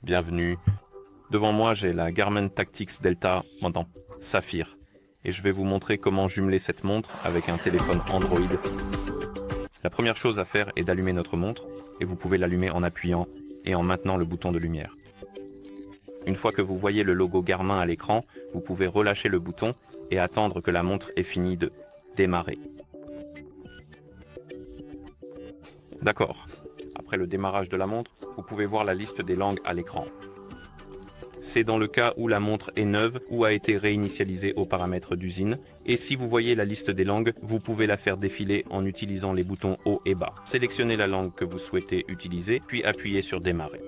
Bienvenue. Devant moi, j'ai la Garmin Tactix Delta pendant Saphir. Et je vais vous montrer comment jumeler cette montre avec un téléphone Android. La première chose à faire est d'allumer notre montre, et vous pouvez l'allumer en appuyant et en maintenant le bouton de lumière. Une fois que vous voyez le logo Garmin à l'écran, vous pouvez relâcher le bouton et attendre que la montre ait fini de démarrer. D'accord. Après le démarrage de la montre, vous pouvez voir la liste des langues à l'écran. C'est dans le cas où la montre est neuve ou a été réinitialisée aux paramètres d'usine. Et si vous voyez la liste des langues, vous pouvez la faire défiler en utilisant les boutons haut et bas. Sélectionnez la langue que vous souhaitez utiliser, puis appuyez sur démarrer.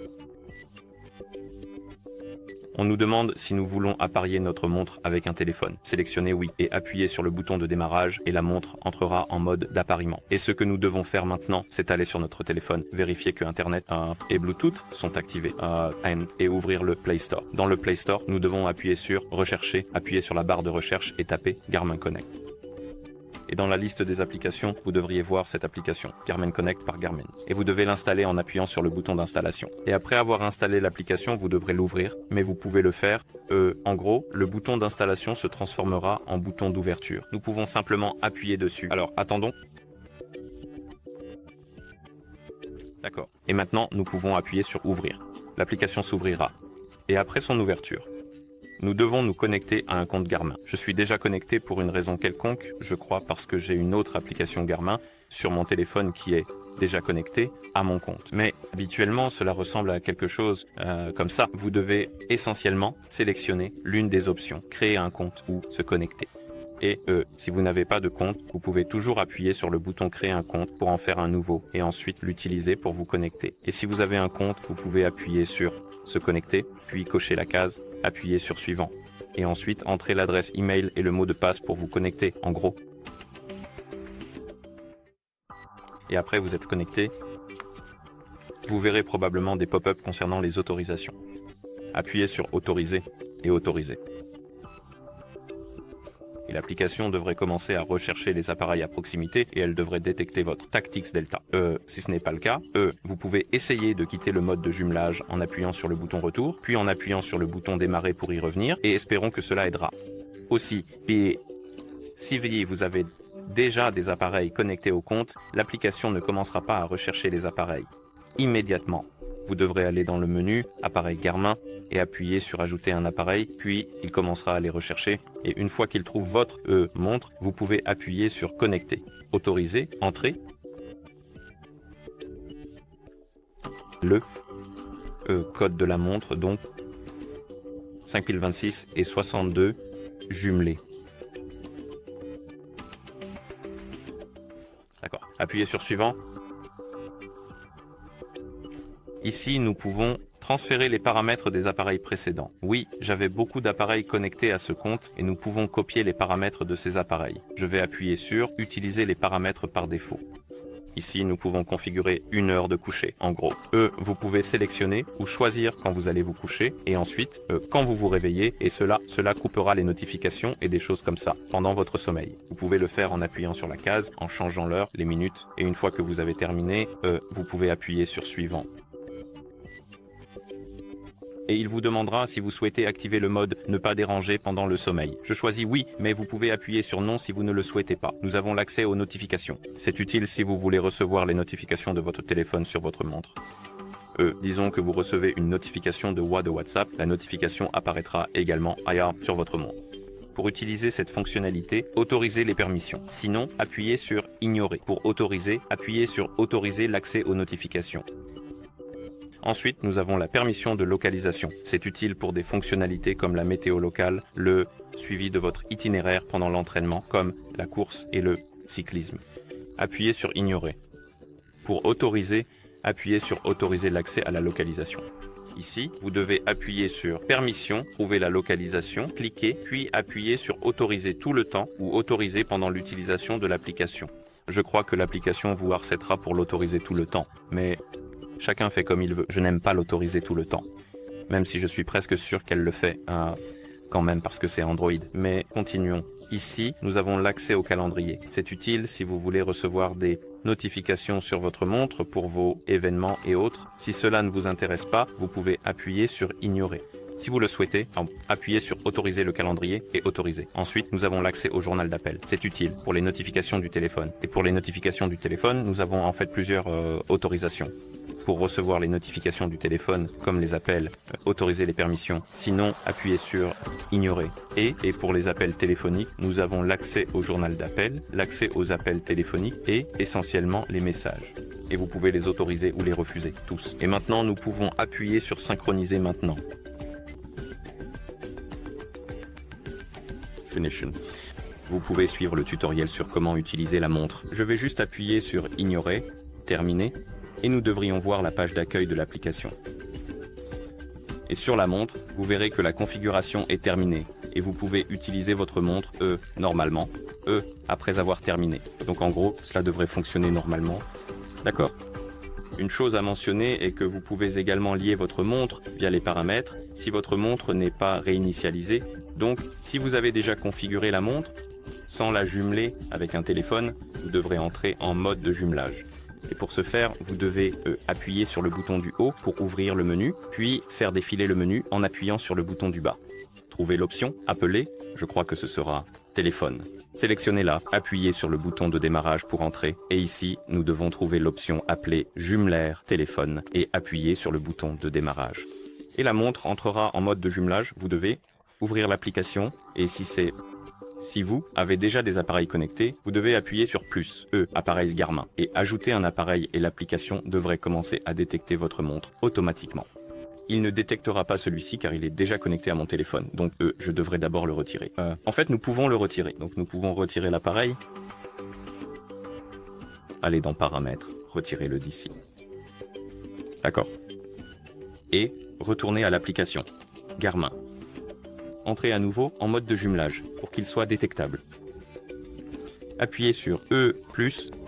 On nous demande si nous voulons apparier notre montre avec un téléphone. Sélectionnez oui et appuyez sur le bouton de démarrage et la montre entrera en mode d'appariement. Et ce que nous devons faire maintenant, c'est aller sur notre téléphone, vérifier que Internet et Bluetooth sont activés et ouvrir le Play Store. Dans le Play Store, nous devons appuyer sur Rechercher, appuyer sur la barre de recherche et taper Garmin Connect. Et dans la liste des applications, vous devriez voir cette application, Garmin Connect par Garmin. Et vous devez l'installer en appuyant sur le bouton d'installation. Et après avoir installé l'application, vous devrez l'ouvrir, mais vous pouvez le faire. En gros, le bouton d'installation se transformera en bouton d'ouverture. Nous pouvons simplement appuyer dessus. Alors, attendons. D'accord. Et maintenant, nous pouvons appuyer sur Ouvrir. L'application s'ouvrira. Et après son ouverture, nous devons nous connecter à un compte Garmin. Je suis déjà connecté pour une raison quelconque, je crois parce que j'ai une autre application Garmin sur mon téléphone qui est déjà connectée à mon compte. Mais habituellement, cela ressemble à quelque chose comme ça. Vous devez essentiellement sélectionner l'une des options, créer un compte ou se connecter. Et si vous n'avez pas de compte, vous pouvez toujours appuyer sur le bouton créer un compte pour en faire un nouveau et ensuite l'utiliser pour vous connecter. Et si vous avez un compte, vous pouvez appuyer sur se connecter, puis cocher la case, appuyez sur suivant. Et ensuite, entrez l'adresse email et le mot de passe pour vous connecter, en gros. Et après, vous êtes connecté. Vous verrez probablement des pop-up concernant les autorisations. Appuyez sur autoriser et autoriser. Et l'application devrait commencer à rechercher les appareils à proximité et elle devrait détecter votre Tactix Delta. Si ce n'est pas le cas, vous pouvez essayer de quitter le mode de jumelage en appuyant sur le bouton retour, puis en appuyant sur le bouton démarrer pour y revenir, et espérons que cela aidera. Aussi, et si vous avez déjà des appareils connectés au compte, l'application ne commencera pas à rechercher les appareils immédiatement. Vous devrez aller dans le menu Appareil Garmin et appuyer sur Ajouter un appareil, puis il commencera à les rechercher. Et une fois qu'il trouve votre montre, vous pouvez appuyer sur Connecter, autoriser, entrer le code de la montre, donc 5026 et 62 jumelés. D'accord. Appuyez sur Suivant. Ici, nous pouvons transférer les paramètres des appareils précédents. Oui, j'avais beaucoup d'appareils connectés à ce compte et nous pouvons copier les paramètres de ces appareils. Je vais appuyer sur « Utiliser les paramètres par défaut ». Ici, nous pouvons configurer une heure de coucher, en gros. Vous pouvez sélectionner ou choisir quand vous allez vous coucher et ensuite, quand vous vous réveillez, et cela coupera les notifications et des choses comme ça pendant votre sommeil. Vous pouvez le faire en appuyant sur la case, en changeant l'heure, les minutes, et une fois que vous avez terminé, vous pouvez appuyer sur « Suivant ». Et il vous demandera si vous souhaitez activer le mode « Ne pas déranger » pendant le sommeil. Je choisis « Oui », mais vous pouvez appuyer sur « Non » si vous ne le souhaitez pas. Nous avons l'accès aux notifications. C'est utile si vous voulez recevoir les notifications de votre téléphone sur votre montre. Disons que vous recevez une notification de WhatsApp, la notification apparaîtra également ailleurs sur votre montre. Pour utiliser cette fonctionnalité, autorisez les permissions. Sinon, appuyez sur « Ignorer ». Pour autoriser, appuyez sur « Autoriser l'accès aux notifications ». Ensuite, nous avons la permission de localisation. C'est utile pour des fonctionnalités comme la météo locale, le suivi de votre itinéraire pendant l'entraînement, comme la course et le cyclisme. Appuyez sur Ignorer. Pour autoriser, appuyez sur Autoriser l'accès à la localisation. Ici, vous devez appuyer sur Permission, trouver la localisation, cliquer, puis appuyer sur Autoriser tout le temps ou Autoriser pendant l'utilisation de l'application. Je crois que l'application vous harcèlera pour l'autoriser tout le temps, mais chacun fait comme il veut. Je n'aime pas l'autoriser tout le temps, même si je suis presque sûr qu'elle le fait quand même parce que c'est Android. Mais continuons. Ici, nous avons l'accès au calendrier. C'est utile si vous voulez recevoir des notifications sur votre montre pour vos événements et autres. Si cela ne vous intéresse pas, vous pouvez appuyer sur Ignorer. Si vous le souhaitez, appuyez sur Autoriser le calendrier et Autoriser. Ensuite, nous avons l'accès au journal d'appel. C'est utile pour les notifications du téléphone. Et pour les notifications du téléphone, nous avons en fait plusieurs autorisations. Pour recevoir les notifications du téléphone, comme les appels, autoriser les permissions. Sinon, appuyez sur Ignorer. Et pour les appels téléphoniques, nous avons l'accès au journal d'appel, l'accès aux appels téléphoniques et essentiellement les messages. Et vous pouvez les autoriser ou les refuser, tous. Et maintenant, nous pouvons appuyer sur Synchroniser maintenant. Finition. Vous pouvez suivre le tutoriel sur comment utiliser la montre. Je vais juste appuyer sur Ignorer, Terminer, et nous devrions voir la page d'accueil de l'application. Et sur la montre, vous verrez que la configuration est terminée, et vous pouvez utiliser votre montre, normalement, après avoir terminé. Donc en gros, cela devrait fonctionner normalement. D'accord ? Une chose à mentionner est que vous pouvez également lier votre montre via les paramètres si votre montre n'est pas réinitialisée. Donc, si vous avez déjà configuré la montre, sans la jumeler avec un téléphone, vous devrez entrer en mode de jumelage. Et pour ce faire, vous devez appuyer sur le bouton du haut pour ouvrir le menu, puis faire défiler le menu en appuyant sur le bouton du bas. Trouvez l'option Appeler, je crois que ce sera Téléphone. Sélectionnez-la, appuyez sur le bouton de démarrage pour entrer, et ici, nous devons trouver l'option appelée Jumelaire Téléphone et appuyer sur le bouton de démarrage. Et la montre entrera en mode de jumelage, vous devez ouvrir l'application, et si vous avez déjà des appareils connectés, vous devez appuyer sur plus, appareil Garmin, et ajouter un appareil et l'application devrait commencer à détecter votre montre automatiquement. Il ne détectera pas celui-ci car il est déjà connecté à mon téléphone, donc je devrais d'abord le retirer. En fait, nous pouvons le retirer, donc nous pouvons retirer l'appareil. Allez dans Paramètres, retirez-le d'ici. D'accord. Et retournez à l'application, Garmin. Entrez à nouveau en mode de jumelage pour qu'il soit détectable. Appuyez sur E+,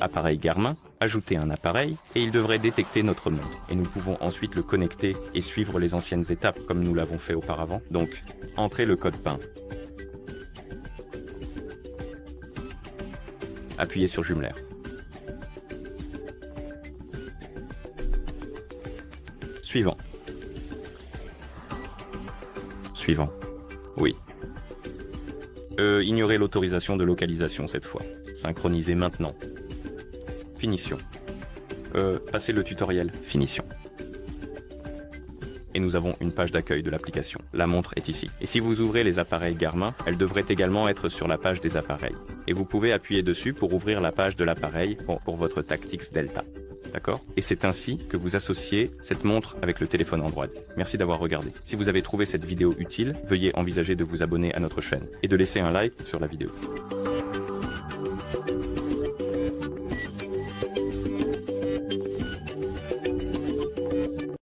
appareil Garmin, ajoutez un appareil et il devrait détecter notre montre. Et nous pouvons ensuite le connecter et suivre les anciennes étapes comme nous l'avons fait auparavant. Donc, entrez le code PIN. Appuyez sur Jumelaire. Suivant. Suivant. Oui. Ignorez l'autorisation de localisation cette fois. Synchronisez maintenant. Finition. Passez le tutoriel. Finition. Et nous avons une page d'accueil de l'application. La montre est ici. Et si vous ouvrez les appareils Garmin, elle devrait également être sur la page des appareils. Et vous pouvez appuyer dessus pour ouvrir la page de l'appareil pour votre Tactix Delta. D'accord ? Et c'est ainsi que vous associez cette montre avec le téléphone Android. Merci d'avoir regardé. Si vous avez trouvé cette vidéo utile, veuillez envisager de vous abonner à notre chaîne et de laisser un like sur la vidéo.